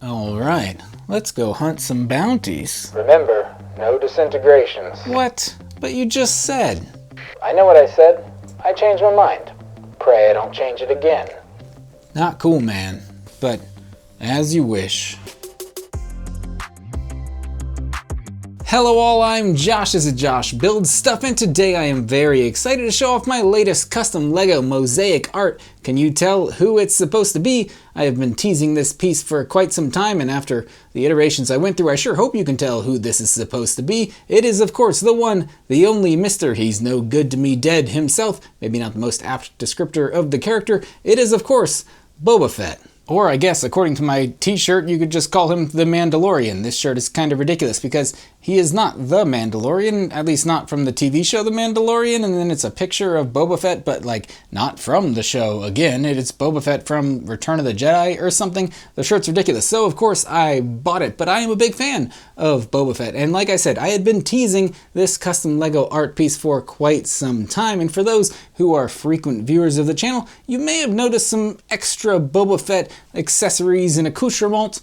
Alright, let's go hunt some bounties. Remember, no disintegrations. What? But you just said. I know what I said. I changed my mind. Pray I don't change it again. Not cool, man. But as you wish. Hello all, I'm Josh. This is Josh Builds Stuff, and today I am very excited to show off my latest custom LEGO mosaic art. Can you tell who it's supposed to be? I have been teasing this piece for quite some time, and after the iterations I went through, I sure hope you can tell who this is supposed to be. It is, of course, the one, the only Mr. He's No Good to Me Dead himself. Maybe not the most apt descriptor of the character. It is, of course, Boba Fett. Or I guess, according to my t-shirt, you could just call him the Mandalorian. This shirt is kind of ridiculous because he is not the Mandalorian, at least not from the TV show The Mandalorian, and then it's a picture of Boba Fett, but like not from the show again. It's Boba Fett from Return of the Jedi or something. The shirt's ridiculous, so of course I bought it, but I am a big fan of Boba Fett. And like I said, I had been teasing this custom LEGO art piece for quite some time, and for those who are frequent viewers of the channel, you may have noticed some extra Boba Fett accessories and accoutrements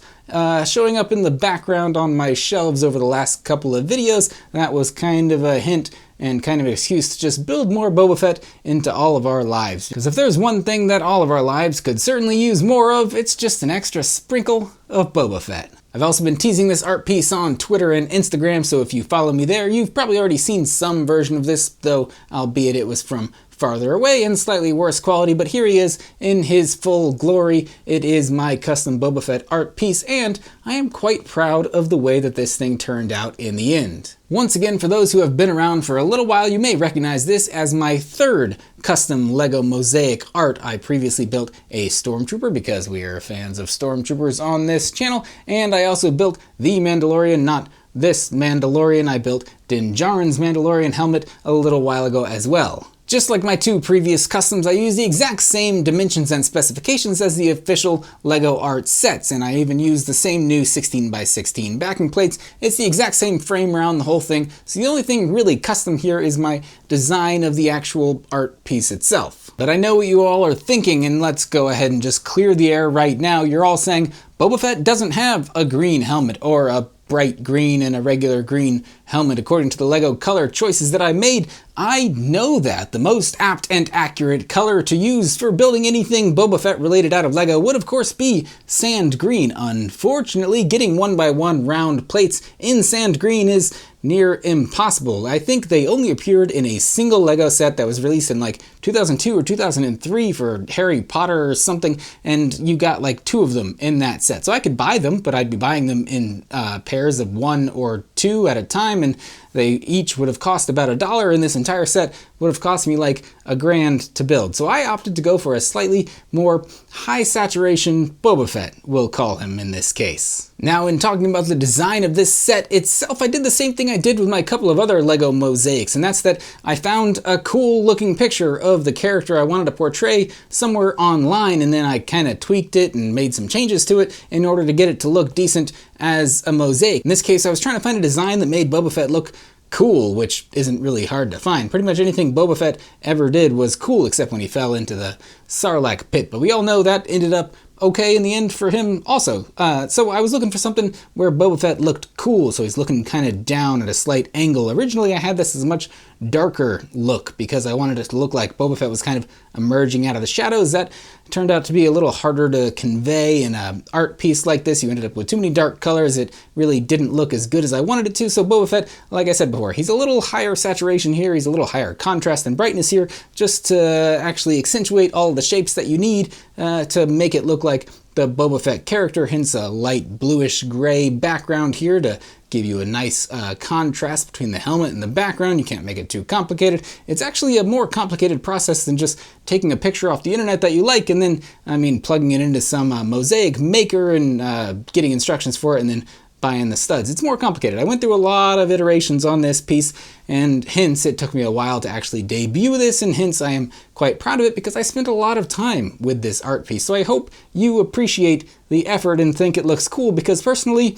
showing up in the background on my shelves over the last couple of videos. That was kind of a hint and kind of an excuse to just build more Boba Fett into all of our lives. Because if there's one thing that all of our lives could certainly use more of, it's just an extra sprinkle of Boba Fett. I've also been teasing this art piece on Twitter and Instagram, so if you follow me there, you've probably already seen some version of this, though albeit it was from farther away and slightly worse quality, but here he is in his full glory. It is my custom Boba Fett art piece, and I am quite proud of the way that this thing turned out in the end. Once again, for those who have been around for a little while, you may recognize this as my third custom LEGO mosaic art. I previously built a Stormtrooper because we are fans of Stormtroopers on this channel, and I also built the Mandalorian, not this Mandalorian. I built Din Djarin's Mandalorian helmet a little while ago as well. Just like my two previous customs, I use the exact same dimensions and specifications as the official LEGO art sets, and I even use the same new 16x16 backing plates. It's the exact same frame around the whole thing, so the only thing really custom here is my design of the actual art piece itself. But I know what you all are thinking, and let's go ahead and just clear the air right now. You're all saying, Boba Fett doesn't have a green helmet, or a bright green and a regular green helmet according to the LEGO color choices that I made. I know that the most apt and accurate color to use for building anything Boba Fett related out of LEGO would of course be sand green. Unfortunately, getting 1x1 round plates in sand green is near impossible. I think they only appeared in a single LEGO set that was released in like 2002 or 2003 for Harry Potter or something, and you got like 2 of them in that set. So I could buy them, but I'd be buying them in pairs of 1 or 2 at a time, and they each would have cost about $1, and this entire set would have cost me like $1,000 to build. So I opted to go for a slightly more high saturation Boba Fett, we'll call him in this case. Now, in talking about the design of this set itself, I did the same thing I did with my couple of other LEGO mosaics, and that's that I found a cool looking picture of the character I wanted to portray somewhere online, and then I kind of tweaked it and made some changes to it in order to get it to look decent as a mosaic. In this case, I was trying to find a design that made Boba Fett look cool, which isn't really hard to find. Pretty much anything Boba Fett ever did was cool, except when he fell into the Sarlacc pit, but we all know that ended up okay in the end for him also. So I was looking for something where Boba Fett looked cool, so he's looking kind of down at a slight angle. Originally I had this as a much darker look because I wanted it to look like Boba Fett was kind of emerging out of the shadows. That turned out to be a little harder to convey in an art piece like this. You ended up with too many dark colors. It really didn't look as good as I wanted it to. So Boba Fett, like I said before, he's a little higher saturation here. He's a little higher contrast and brightness here, just to actually accentuate all the shapes that you need to make it look like the Boba Fett character, hence a light bluish gray background here to give you a nice contrast between the helmet and the background. You can't make it too complicated. It's actually a more complicated process than just taking a picture off the internet that you like and then, plugging it into some Mosaic Maker and getting instructions for it and then buying the studs. It's more complicated. I went through a lot of iterations on this piece, and hence it took me a while to actually debut this, and hence I am quite proud of it because I spent a lot of time with this art piece. So I hope you appreciate the effort and think it looks cool, because personally,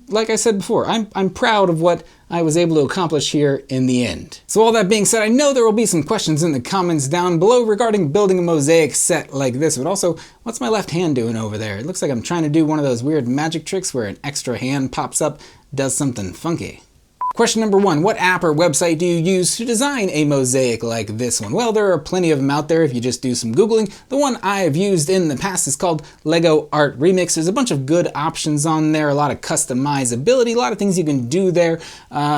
like I said before, I'm proud of what I was able to accomplish here in the end. So all that being said, I know there will be some questions in the comments down below regarding building a mosaic set like this, but also, what's my left hand doing over there? It looks like I'm trying to do one of those weird magic tricks where an extra hand pops up, does something funky. Question number 1, what app or website do you use to design a mosaic like this one? Well, there are plenty of them out there if you just do some Googling. The one I have used in the past is called Lego Art Remix. There's a bunch of good options on there, a lot of customizability, a lot of things you can do there.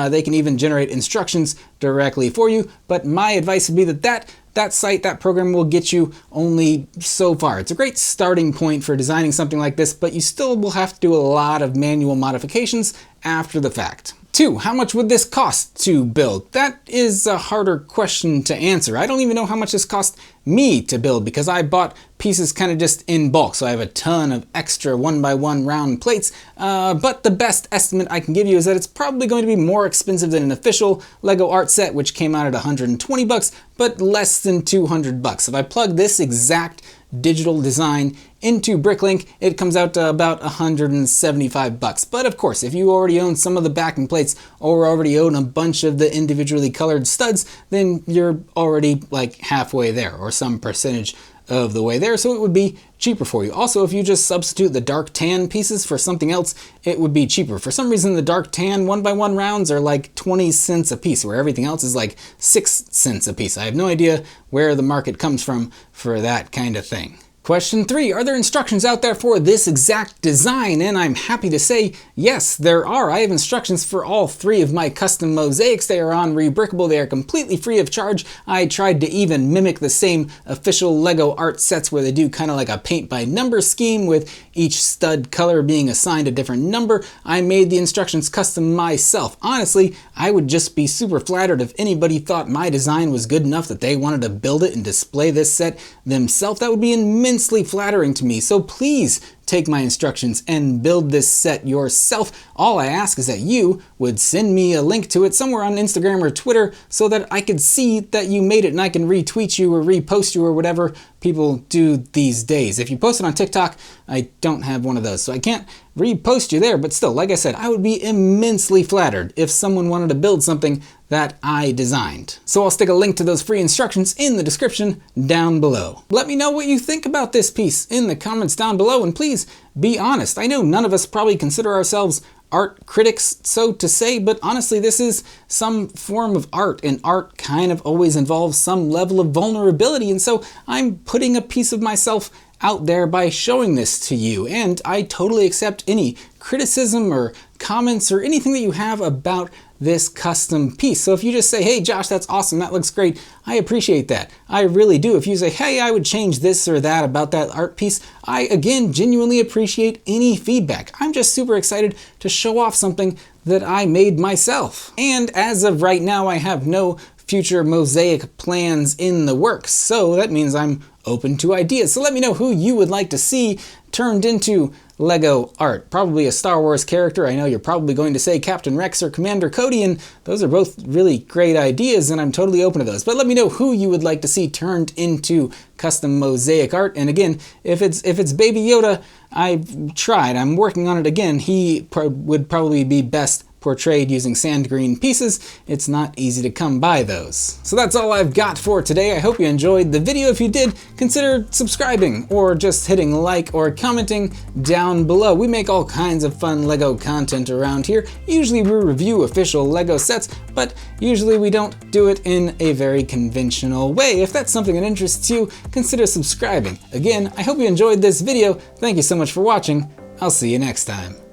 They can even generate instructions directly for you, but my advice would be that site, that program will get you only so far. It's a great starting point for designing something like this, but you still will have to do a lot of manual modifications after the fact. 2, how much would this cost to build? That is a harder question to answer. I don't even know how much this cost me to build because I bought pieces kind of just in bulk, so I have a ton of extra 1x1 round plates, but the best estimate I can give you is that it's probably going to be more expensive than an official Lego art set, which came out at 120 bucks, but less than 200 bucks. If I plug this exact digital design into Bricklink, it comes out to about 175 bucks. But of course, if you already own some of the backing plates or already own a bunch of the individually colored studs, then you're already like halfway there or some percentage of the way there, so it would be cheaper for you. Also, if you just substitute the dark tan pieces for something else, it would be cheaper. For some reason, the dark tan 1x1 rounds are like 20 cents a piece, where everything else is like 6 cents a piece. I have no idea where the market comes from for that kind of thing. Question 3, are there instructions out there for this exact design? And I'm happy to say, yes, there are. I have instructions for all 3 of my custom mosaics. They are on Rebrickable. They are completely free of charge. I tried to even mimic the same official Lego art sets where they do kind of like a paint by number scheme with each stud color being assigned a different number. I made the instructions custom myself. Honestly, I would just be super flattered if anybody thought my design was good enough that they wanted to build it and display this set themselves. That would be immensely flattering to me, so please take my instructions and build this set yourself. All I ask is that you would send me a link to it somewhere on Instagram or Twitter so that I could see that you made it and I can retweet you or repost you or whatever people do these days. If you post it on TikTok, I don't have one of those, so I can't repost you there, but still, like I said, I would be immensely flattered if someone wanted to build something that I designed. So I'll stick a link to those free instructions in the description down below. Let me know what you think about this piece in the comments down below, and please be honest. I know none of us probably consider ourselves art critics, so to say, but honestly, this is some form of art, and art kind of always involves some level of vulnerability, and so I'm putting a piece of myself out there by showing this to you, and I totally accept any criticism or comments or anything that you have about this custom piece. So if you just say, hey Josh, that's awesome, that looks great, I appreciate that. I really do. If you say, hey, I would change this or that about that art piece, I again genuinely appreciate any feedback. I'm just super excited to show off something that I made myself. And as of right now, I have no future mosaic plans in the works, so that means I'm open to ideas. So let me know who you would like to see turned into Lego art. Probably a Star Wars character. I know you're probably going to say Captain Rex or Commander Cody, and those are both really great ideas, and I'm totally open to those. But let me know who you would like to see turned into custom mosaic art. And again, if it's Baby Yoda, I've tried. I'm working on it again. He would probably be best portrayed using sand green pieces. It's not easy to come by those. So that's all I've got for today. I hope you enjoyed the video. If you did, consider subscribing or just hitting like or commenting down below. We make all kinds of fun Lego content around here. Usually we review official Lego sets, but usually we don't do it in a very conventional way. If that's something that interests you, consider subscribing. Again, I hope you enjoyed this video. Thank you so much for watching. I'll see you next time.